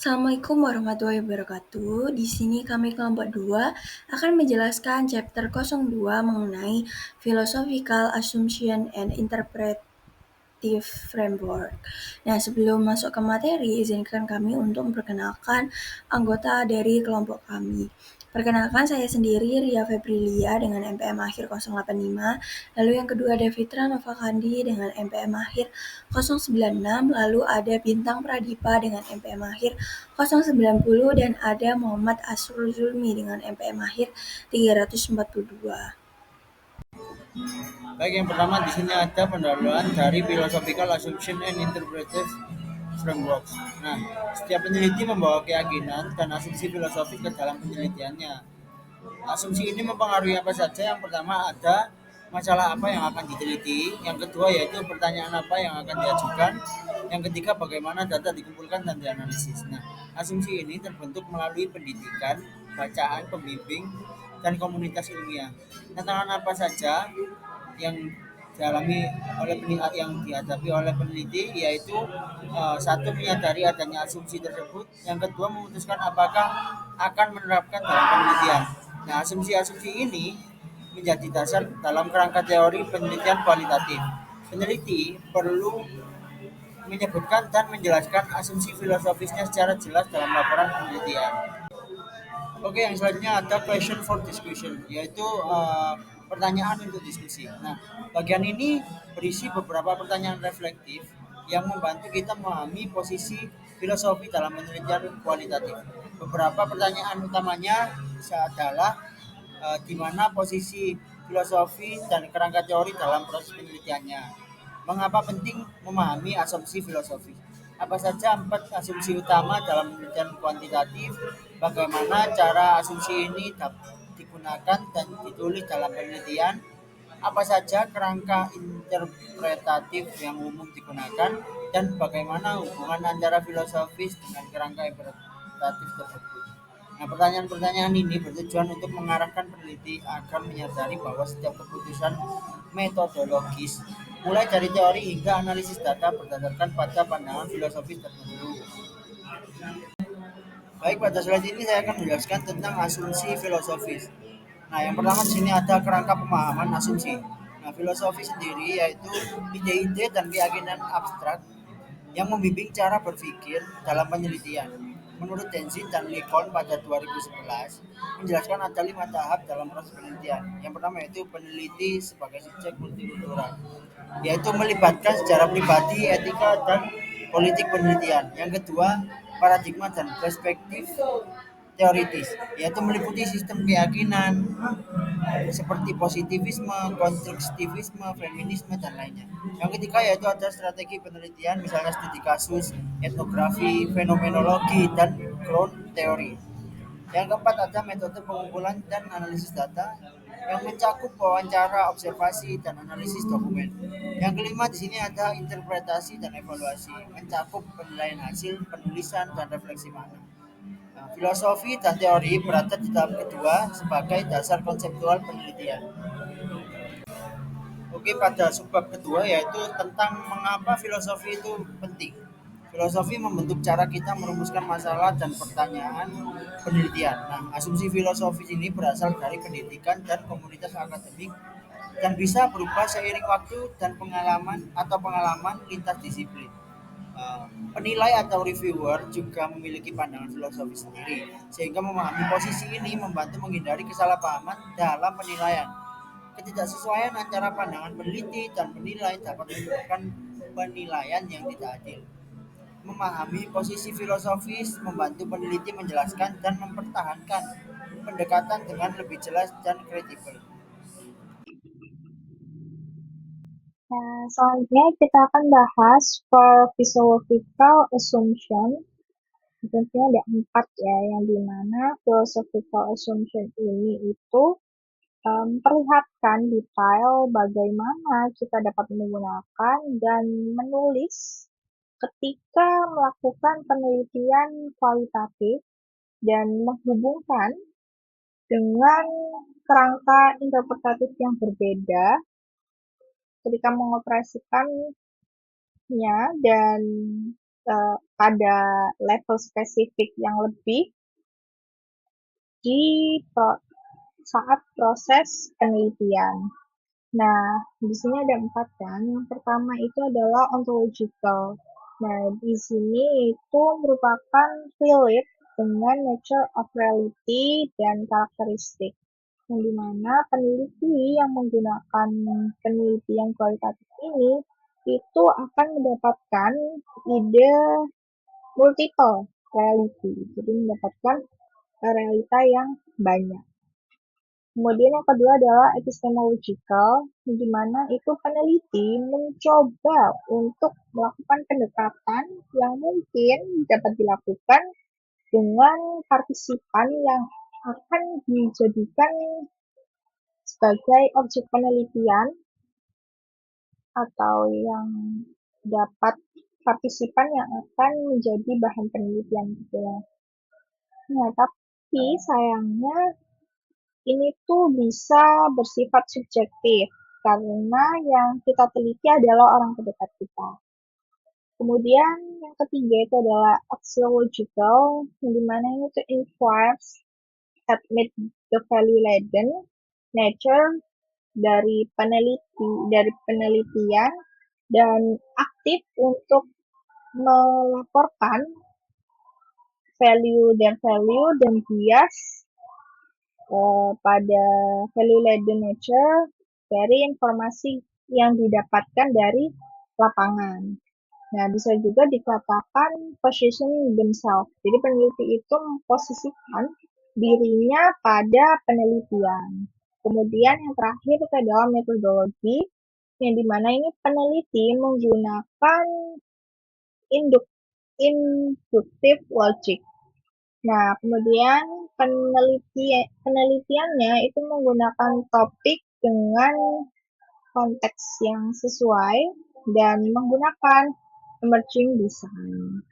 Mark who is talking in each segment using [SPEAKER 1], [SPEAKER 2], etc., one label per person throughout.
[SPEAKER 1] Assalamualaikum warahmatullahi wabarakatuh. Di sini kami kelompok 2 akan menjelaskan chapter 02 mengenai Philosophical Assumption and Interpretive Framework. Nah, sebelum masuk ke materi, izinkan kami untuk memperkenalkan anggota dari kelompok kami. Perkenalkan, saya sendiri Ria Febrilia dengan MPM akhir 085, lalu yang kedua ada Fitra Novakandi dengan MPM akhir 096, lalu ada Bintang Pradipa dengan MPM akhir 090, dan ada Muhammad Asrul Zulmi dengan MPM akhir 342.
[SPEAKER 2] Baik, yang pertama di sini ada pendahuluan dari philosophical assumption and interpretive frameworks. Nah, setiap peneliti membawa keyakinan dan asumsi filosofis ke dalam penelitiannya. Asumsi ini mempengaruhi apa saja. Yang pertama ada masalah apa yang akan diteliti. Yang kedua yaitu pertanyaan apa yang akan diajukan. Yang ketiga bagaimana data dikumpulkan dan dianalisis. Nah, asumsi ini terbentuk melalui pendidikan, bacaan, pembimbing, dan komunitas ilmiah. Tantangan apa saja yang dialami oleh peneliti yang dihadapi oleh peneliti yaitu satu menyadari adanya asumsi tersebut, yang kedua memutuskan apakah akan menerapkan dalam penelitian. Nah, asumsi-asumsi ini menjadi dasar dalam kerangka teori penelitian kualitatif. Peneliti perlu menyebutkan dan menjelaskan asumsi filosofisnya secara jelas dalam laporan penelitian. Oke, yang selanjutnya ada question for discussion, yaitu pertanyaan untuk diskusi. Nah, bagian ini berisi beberapa pertanyaan reflektif yang membantu kita memahami posisi filosofi dalam penelitian kualitatif. Beberapa pertanyaan utamanya adalah di mana posisi filosofi dan kerangka teori dalam proses penelitiannya. Mengapa penting memahami asumsi filosofi? Apa saja 4 asumsi utama dalam penelitian kuantitatif? Bagaimana cara asumsi ini digunakan dan ditulis dalam penelitian? Apa saja kerangka interpretatif yang umum digunakan? Dan bagaimana hubungan antara filosofis dengan kerangka interpretatif tersebut? Nah, pertanyaan-pertanyaan ini bertujuan untuk mengarahkan peneliti agar menyadari bahwa setiap keputusan metodologis, mulai dari teori hingga analisis data, berdasarkan pada pandangan filosofis tertentu. Baik, pada slide ini saya akan menjelaskan tentang asumsi filosofis. Nah, yang pertama di sini ada kerangka pemahaman asumsi. Nah, filosofi sendiri yaitu ide-ide dan keyakinan abstrak yang membimbing cara berpikir dalam penelitian. Menurut Tenzin dan Lincoln pada 2011, menjelaskan ada 5 tahap dalam proses penelitian. Yang pertama yaitu peneliti sebagai subjek multikultural, yaitu melibatkan secara pribadi, etika, dan politik penelitian. Yang kedua, paradigma dan perspektif teoritis, yaitu meliputi sistem keyakinan seperti positivisme, konstruktivisme, feminisme, dan lainnya. Yang ketiga yaitu ada strategi penelitian, misalnya studi kasus, etnografi, fenomenologi, dan ground theory. Yang keempat ada metode pengumpulan dan analisis data yang mencakup wawancara, observasi, dan analisis dokumen. Yang kelima di sini ada interpretasi dan evaluasi, mencakup penilaian hasil, penulisan, dan refleksi makna. Nah, filosofi dan teori berada di tahap kedua sebagai dasar konseptual penelitian. Oke, pada subbab kedua yaitu tentang mengapa filosofi itu penting. Filosofi membentuk cara kita merumuskan masalah dan pertanyaan penelitian. Nah, asumsi filosofis ini berasal dari pendidikan dan komunitas akademik dan bisa berubah seiring waktu dan pengalaman lintas disiplin. Uh, Penilai atau reviewer juga memiliki pandangan filosofis sendiri, sehingga memahami posisi ini membantu menghindari kesalahpahaman dalam penilaian. Ketidaksesuaian antara pandangan peneliti dan penilai dapat menyebabkan penilaian yang tidak adil. Memahami posisi filosofis membantu peneliti menjelaskan dan mempertahankan pendekatan dengan lebih jelas dan kredibel.
[SPEAKER 3] Nah, selanjutnya kita akan bahas for philosophical assumption. Tentunya ada 4 ya, yang dimana philosophical assumption ini itu memperlihatkan detail bagaimana kita dapat menggunakan dan menulis ketika melakukan penelitian kualitatif dan menghubungkan dengan kerangka interpretatif yang berbeda ketika mengoperasikannya dan pada level spesifik yang lebih di saat proses penelitian. Nah, di sini ada 4 kan. Yang pertama itu adalah ontological. Nah, di sini itu merupakan relate dengan nature of reality dan karakteristik. Yang dimana peneliti yang menggunakan penelitian kualitatif ini itu akan mendapatkan ide multiple reality. Jadi mendapatkan realita yang banyak. Kemudian yang kedua adalah epistemological, di mana itu peneliti mencoba untuk melakukan pendekatan yang mungkin dapat dilakukan dengan partisipan yang akan dijadikan sebagai objek penelitian atau yang dapat partisipan yang akan menjadi bahan penelitian gitu ya. Nah, tapi sayangnya ini tuh bisa bersifat subjektif karena yang kita teliti adalah orang terdekat kita. Kemudian yang ketiga itu adalah axiological, yang dimana ini tuh inquires, admit the value-laden nature dari penelitian dan aktif untuk melaporkan value dan bias pada value-laden nature dari informasi yang didapatkan dari lapangan. Nah, bisa juga dikatakan positioning themselves. Jadi peneliti itu memposisikan dirinya pada penelitian. Kemudian yang terakhir itu adalah metodologi, yang dimana ini peneliti menggunakan inductive logic. Nah, kemudian penelitiannya itu menggunakan topik dengan konteks yang sesuai dan menggunakan emerging design.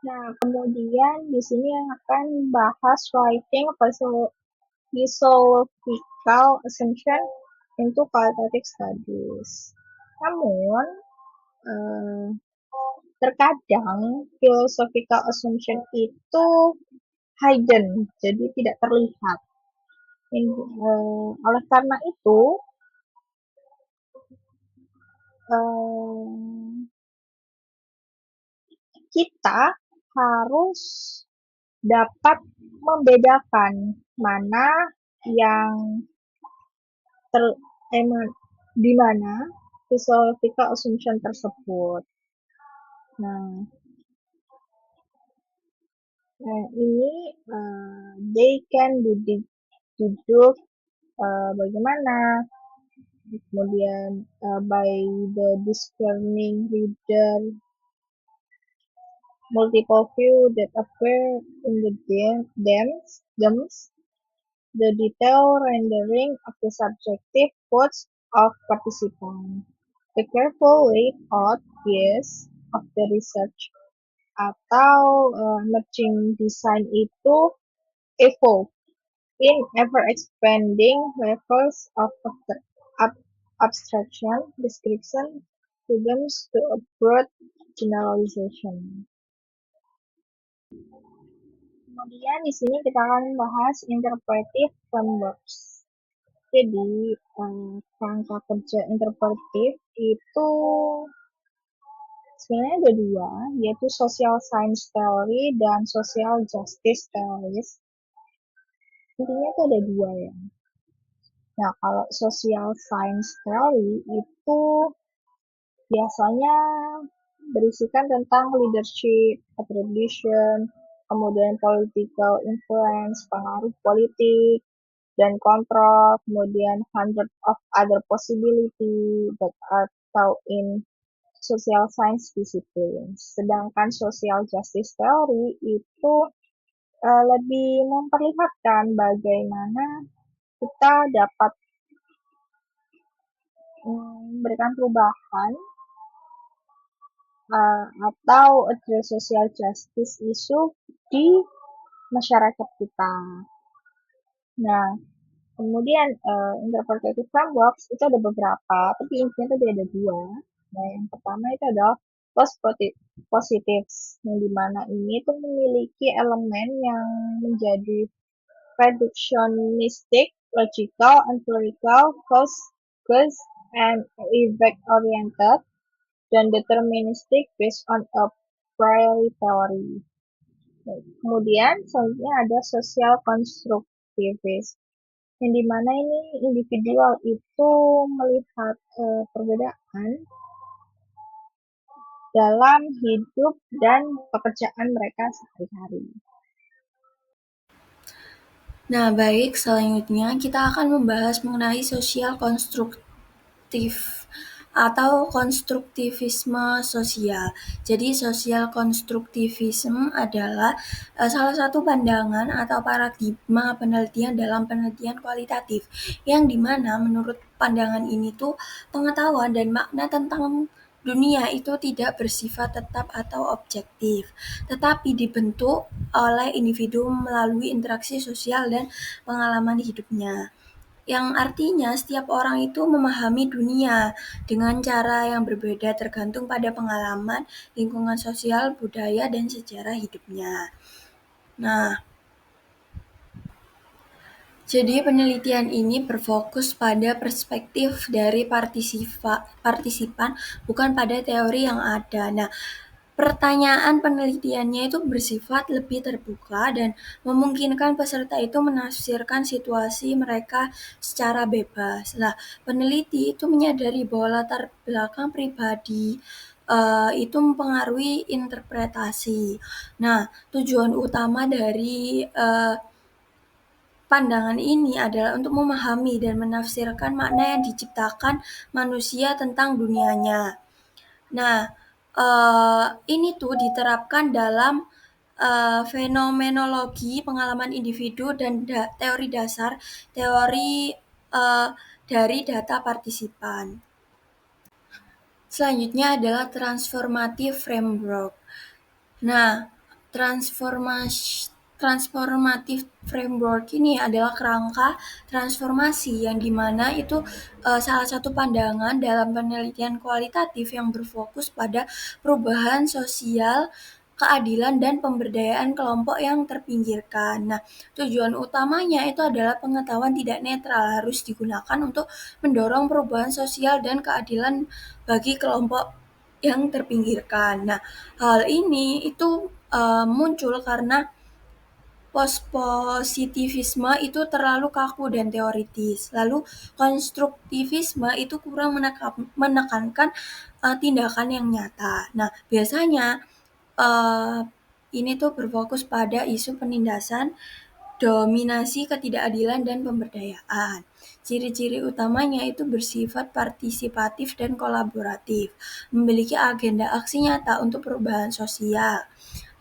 [SPEAKER 3] Nah, kemudian di sini yang akan bahas writing philosophical assumption into qualitative studies. Namun, terkadang philosophical assumption itu hidden, jadi tidak terlihat. Oleh karena itu, kita harus dapat membedakan mana yang di mana philosophical assumption tersebut. Nah, ini they can duduk bagaimana, kemudian by the discerning reader, multiple view that appear in the themes, the detailed rendering of the subjective quotes of participants, the careful laid out views of the research, atau emerging design itu evolve in ever-expanding levels of abstraction, description, freedoms to a broad generalization. Kemudian di sini kita akan membahas interpretive frameworks. Jadi kerangka kerja interpretif itu sebenarnya ada dua, yaitu social science theory dan social justice theories. Intinya itu ada dua ya. Nah, kalau social science theory itu biasanya berisikan tentang leadership, attribution, kemudian political influence, pengaruh politik, dan kontrol, kemudian hundreds of other possibility that are taught in social science disciplines. Sedangkan social justice theory itu lebih memperlihatkan bagaimana kita dapat memberikan perubahan atau address social justice issue di masyarakat kita. Nah, kemudian interpretative frameworks itu ada beberapa, tapi intinya tadi ada dua. Nah, yang pertama itu adalah false positives, yang dimana ini tuh memiliki elemen yang menjadi reductionistic, logical, empirical, cause and effect oriented, dan deterministic based on a priori theory. Kemudian selanjutnya ada social constructivist, yang dimana ini individual itu melihat perbedaan dalam hidup dan pekerjaan mereka sehari-hari.
[SPEAKER 1] Nah, baik, selanjutnya kita akan membahas mengenai sosial konstruktif atau konstruktivisme sosial. Jadi sosial konstruktivisme adalah salah satu pandangan atau paradigma penelitian dalam penelitian kualitatif yang dimana menurut pandangan ini tuh pengetahuan dan makna tentang dunia itu tidak bersifat tetap atau objektif, tetapi dibentuk oleh individu melalui interaksi sosial dan pengalaman hidupnya. Yang artinya setiap orang itu memahami dunia dengan cara yang berbeda tergantung pada pengalaman, lingkungan sosial, budaya, dan sejarah hidupnya. Nah, jadi penelitian ini berfokus pada perspektif dari partisipan, bukan pada teori yang ada. Nah, pertanyaan penelitiannya itu bersifat lebih terbuka dan memungkinkan peserta itu menafsirkan situasi mereka secara bebas. Nah, peneliti itu menyadari bahwa latar belakang pribadi itu mempengaruhi interpretasi. Nah, tujuan utama dari pandangan ini adalah untuk memahami dan menafsirkan makna yang diciptakan manusia tentang dunianya. Nah, ini tuh diterapkan dalam fenomenologi pengalaman individu dan teori dasar teori dari data partisipan. Selanjutnya adalah transformative framework. Nah, transformative framework ini adalah kerangka transformasi yang dimana itu salah satu pandangan dalam penelitian kualitatif yang berfokus pada perubahan sosial, keadilan, dan pemberdayaan kelompok yang terpinggirkan. Nah, tujuan utamanya itu adalah pengetahuan tidak netral harus digunakan untuk mendorong perubahan sosial dan keadilan bagi kelompok yang terpinggirkan. Nah, hal ini itu muncul karena positivisme itu terlalu kaku dan teoritis. Lalu konstruktivisme itu kurang menekankan tindakan yang nyata. Nah, biasanya ini tuh berfokus pada isu penindasan, dominasi, ketidakadilan, dan pemberdayaan. Ciri-ciri utamanya itu bersifat partisipatif dan kolaboratif, memiliki agenda aksi nyata untuk perubahan sosial,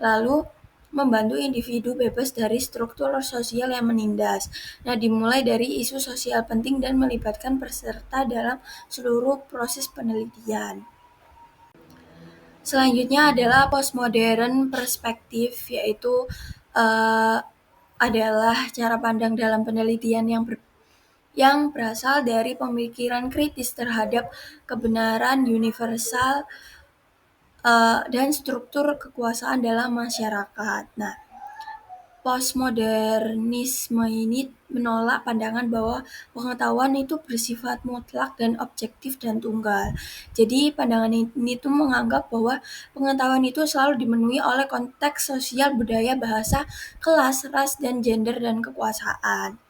[SPEAKER 1] lalu membantu individu bebas dari struktur sosial yang menindas. Nah, dimulai dari isu sosial penting dan melibatkan peserta dalam seluruh proses penelitian. Selanjutnya adalah postmodern perspektif, yaitu adalah cara pandang dalam penelitian yang berasal dari pemikiran kritis terhadap kebenaran universal dan struktur kekuasaan dalam masyarakat. Nah, postmodernisme ini menolak pandangan bahwa pengetahuan itu bersifat mutlak dan objektif dan tunggal. Jadi pandangan ini tuh menganggap bahwa pengetahuan itu selalu dimenuhi oleh konteks sosial, budaya, bahasa, kelas, ras, dan gender dan kekuasaan.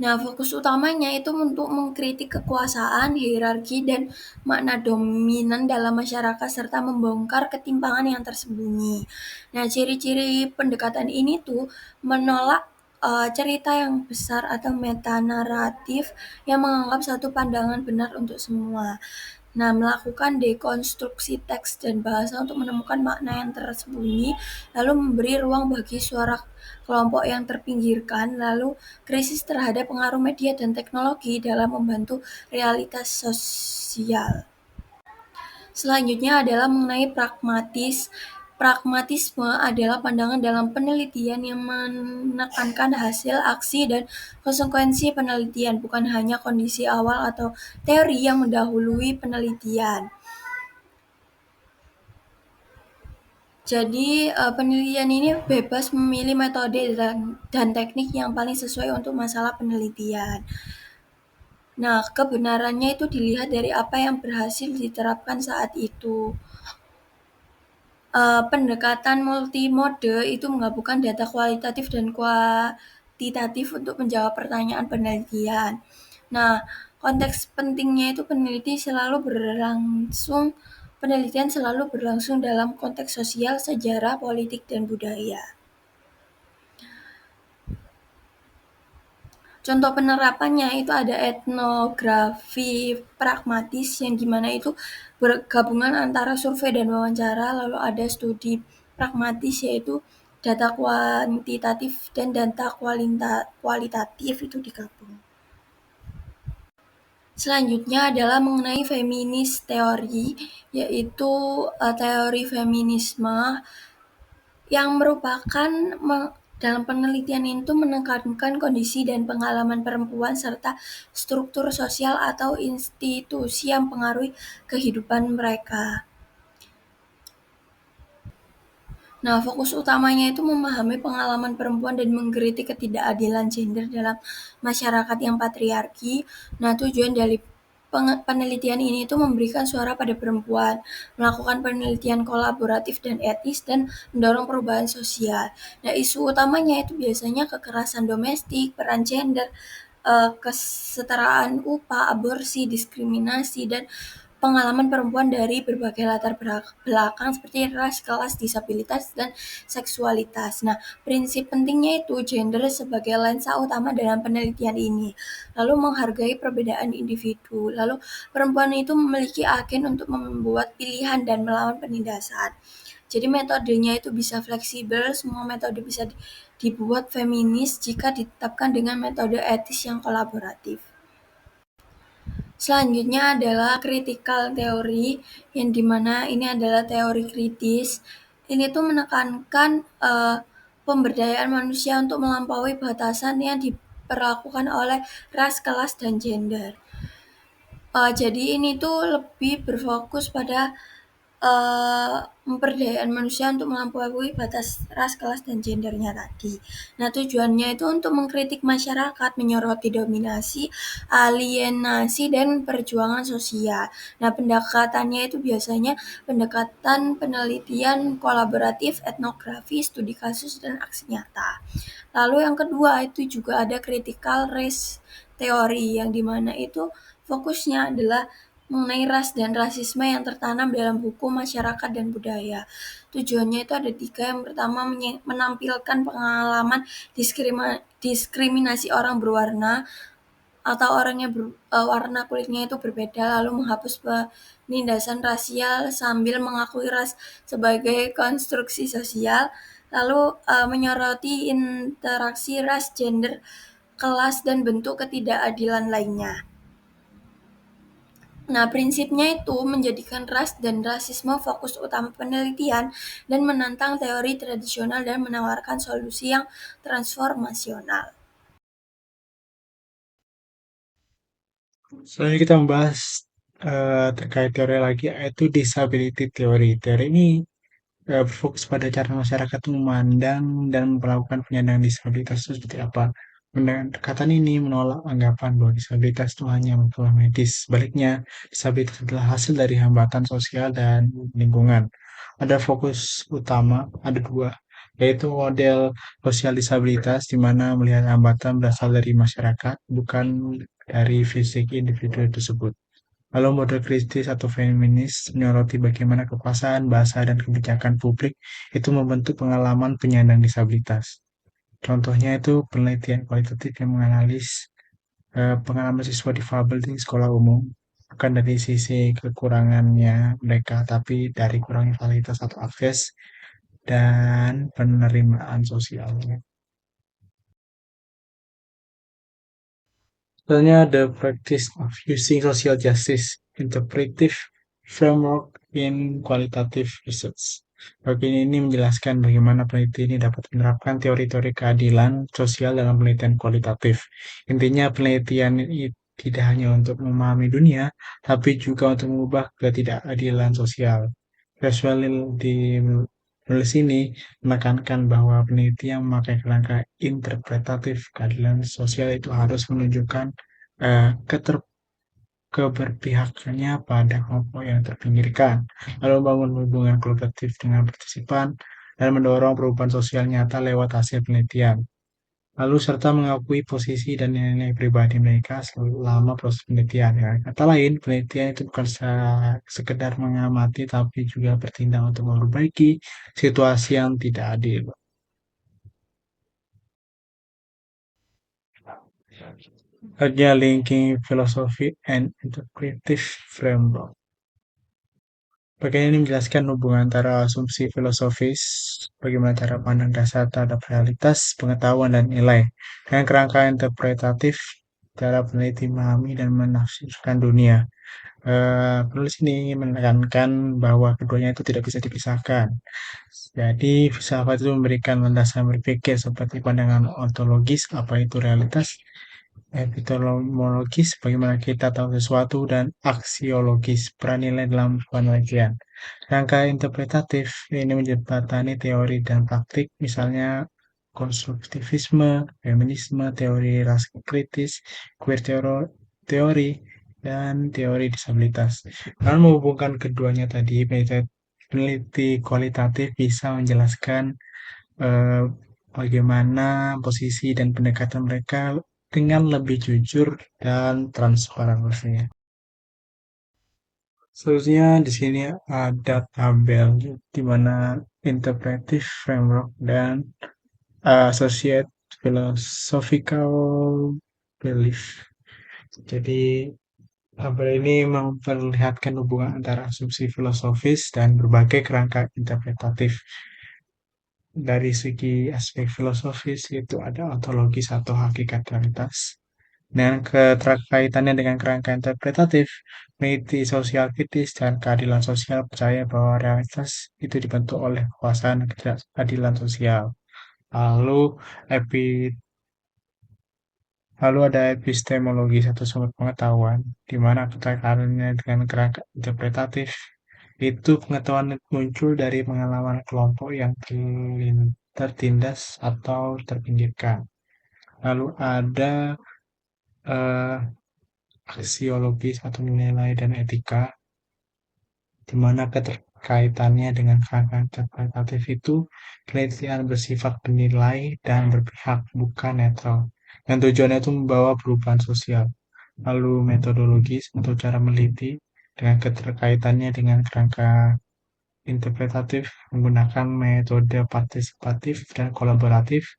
[SPEAKER 1] Nah, fokus utamanya itu untuk mengkritik kekuasaan, hierarki, dan makna dominan dalam masyarakat serta membongkar ketimpangan yang tersembunyi. Nah, ciri-ciri pendekatan ini tuh menolak cerita yang besar atau metanaratif yang menganggap satu pandangan benar untuk semua. Nah, melakukan dekonstruksi teks dan bahasa untuk menemukan makna yang tersembunyi, lalu memberi ruang bagi suara kelompok yang terpinggirkan, lalu krisis terhadap pengaruh media dan teknologi dalam membantu realitas sosial. Selanjutnya adalah mengenai Pragmatisme adalah pandangan dalam penelitian yang menekankan hasil, aksi, dan konsekuensi penelitian, bukan hanya kondisi awal atau teori yang mendahului penelitian. Jadi, penelitian ini bebas memilih metode dan teknik yang paling sesuai untuk masalah penelitian. Nah, kebenarannya itu dilihat dari apa yang berhasil diterapkan saat itu. Pendekatan multimode itu menggabungkan data kualitatif dan kuantitatif untuk menjawab pertanyaan penelitian. Nah, konteks pentingnya itu penelitian selalu berlangsung dalam konteks sosial, sejarah, politik, dan budaya. Contoh penerapannya itu ada etnografi pragmatis yang dimana itu bergabungan antara survei dan wawancara, lalu ada studi pragmatis yaitu data kuantitatif dan data kualitatif itu digabung. Selanjutnya adalah mengenai feminis teori, yaitu teori feminisme yang merupakan dalam penelitian itu menekankan kondisi dan pengalaman perempuan serta struktur sosial atau institusi yang mempengaruhi kehidupan mereka. Nah, fokus utamanya itu memahami pengalaman perempuan dan mengkritik ketidakadilan gender dalam masyarakat yang patriarki. Nah, tujuan dari penelitian ini itu memberikan suara pada perempuan, melakukan penelitian kolaboratif dan etis, dan mendorong perubahan sosial. Nah, isu utamanya itu biasanya kekerasan domestik, peran gender, kesetaraan upah, aborsi, diskriminasi, dan pengalaman perempuan dari berbagai latar belakang seperti ras, kelas, disabilitas, dan seksualitas. Nah, prinsip pentingnya itu gender sebagai lensa utama dalam penelitian ini. Lalu menghargai perbedaan individu. Lalu perempuan itu memiliki agen untuk membuat pilihan dan melawan penindasan. Jadi metodenya itu bisa fleksibel, semua metode bisa dibuat feminis jika ditetapkan dengan metode etis yang kolaboratif. Selanjutnya adalah critical theory, yang dimana ini adalah teori kritis. Ini tuh menekankan pemberdayaan manusia untuk melampaui batasan yang diperlakukan oleh ras, kelas, dan gender. Jadi ini tuh lebih berfokus pada pemberdayaan manusia untuk melampaui batas ras, kelas, dan gendernya tadi. Nah, tujuannya itu untuk mengkritik masyarakat, menyoroti dominasi, alienasi, dan perjuangan sosial. Nah, pendekatannya itu biasanya pendekatan penelitian kolaboratif, etnografi, studi kasus, dan aksi nyata. Lalu yang kedua itu juga ada critical race theory, yang dimana itu fokusnya adalah mengenai ras dan rasisme yang tertanam dalam hukum, masyarakat, dan budaya. Tujuannya itu ada 3. Yang pertama, menampilkan pengalaman diskriminasi orang berwarna atau orang yang warna kulitnya itu berbeda, lalu menghapus penindasan rasial sambil mengakui ras sebagai konstruksi sosial, lalu menyoroti interaksi ras, gender, kelas, dan bentuk ketidakadilan lainnya. Nah, prinsipnya itu menjadikan ras dan rasisme fokus utama penelitian dan menantang teori tradisional dan menawarkan solusi yang transformasional.
[SPEAKER 2] Selanjutnya kita membahas terkait teori lagi, yaitu disability theory. Teori ini berfokus pada cara masyarakat memandang dan melakukan penyandang disabilitas itu seperti apa. Pendekatan ini menolak anggapan bahwa disabilitas itu hanya masalah medis. Sebaliknya, disabilitas adalah hasil dari hambatan sosial dan lingkungan. Ada fokus utama, ada 2, yaitu model sosial disabilitas, di mana melihat hambatan berasal dari masyarakat, bukan dari fisik individu tersebut. Lalu model kritis atau feminis menyoroti bagaimana kekuasaan, bahasa, dan kebijakan publik itu membentuk pengalaman penyandang disabilitas. Contohnya itu penelitian kualitatif yang menganalisis pengalaman siswa difabel di sekolah umum, bukan dari sisi kekurangannya mereka, tapi dari kurangnya fasilitas atau akses dan penerimaan sosialnya. Selanjutnya, the practice of using social justice interpretive framework in qualitative research.
[SPEAKER 4] Bagian ini menjelaskan bagaimana peneliti ini dapat menerapkan teori-teori keadilan sosial dalam penelitian kualitatif. Intinya penelitian ini tidak hanya untuk memahami dunia, tapi juga untuk mengubah ketidakadilan sosial. Creswell di menulis ini menekankan bahwa peneliti yang memakai kerangka interpretatif keadilan sosial itu harus menunjukkan keter keberpihakannya pada kelompok yang terpinggirkan, lalu membangun hubungan kolaboratif dengan partisipan, dan mendorong perubahan sosial nyata lewat hasil penelitian. Lalu serta mengakui posisi dan nilai-nilai pribadi mereka selama proses penelitian. Ya. Kata lain, penelitian itu bukan sekedar mengamati, tapi juga bertindak untuk memperbaiki situasi yang tidak adil. Kerja linking philosophy and interpretive framework. Bagian ini menjelaskan hubungan antara asumsi filosofis, bagaimana cara pandang dasar terhadap realitas, pengetahuan, dan nilai, dengan kerangka interpretatif, cara peneliti memahami dan menafsirkan dunia. Penulis ini menekankan bahwa keduanya itu tidak bisa dipisahkan. Jadi, filsafat itu memberikan landasan berpikir seperti pandangan ontologis, apa itu realitas, epistemologis, bagaimana kita tahu sesuatu, dan aksiologis, peran nilai dalam penelitian. Rangka interpretatif ini menjembatani teori dan praktik, misalnya konstruktivisme, feminisme, teori ras kritis, queer teori, dan teori disabilitas. Dengan menghubungkan keduanya tadi, peneliti kualitatif bisa menjelaskan eh, bagaimana posisi dan pendekatan mereka dengan lebih jujur dan transparan pastinya. Selanjutnya di sini ada tabel di mana interpretive framework dan associate philosophical belief. Jadi tabel ini memperlihatkan hubungan antara asumsi filosofis dan berbagai kerangka interpretatif. Dari segi aspek filosofis itu ada ontologis atau hakikat realitas. Dan keterkaitannya dengan kerangka interpretatif, peneliti sosial kritis dan keadilan sosial percaya bahwa realitas itu dibentuk oleh kekuasaan dan ketidakadilan sosial. Lalu epi Lalu ada epistemologi atau sumber pengetahuan, di mana keterkaitannya dengan kerangka interpretatif itu pengetahuan muncul dari pengalaman kelompok yang tertindas atau terpinggirkan. Lalu ada eh, aksiologis atau nilai dan etika, di mana keterkaitannya dengan kerangka interpretatif itu penelitian bersifat penilai dan berpihak, bukan netral. Dan tujuannya itu membawa perubahan sosial. Lalu metodologis atau cara meneliti dengan keterkaitannya dengan kerangka interpretatif menggunakan metode partisipatif dan kolaboratif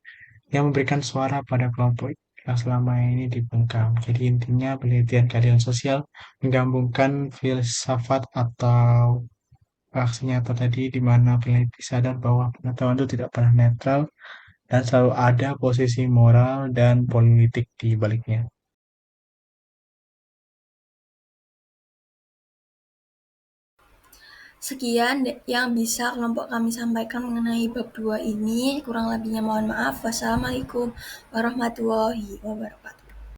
[SPEAKER 4] yang memberikan suara pada kelompok yang selama ini dibungkam. Jadi intinya penelitian keadilan sosial menggabungkan filsafat atau aksi nyata tadi di mana peneliti sadar bahwa pengetahuan itu tidak pernah netral dan selalu ada posisi moral dan politik di baliknya.
[SPEAKER 1] Sekian yang bisa kelompok kami sampaikan mengenai bab 2 ini. Kurang lebihnya mohon maaf. Wassalamualaikum warahmatullahi wabarakatuh.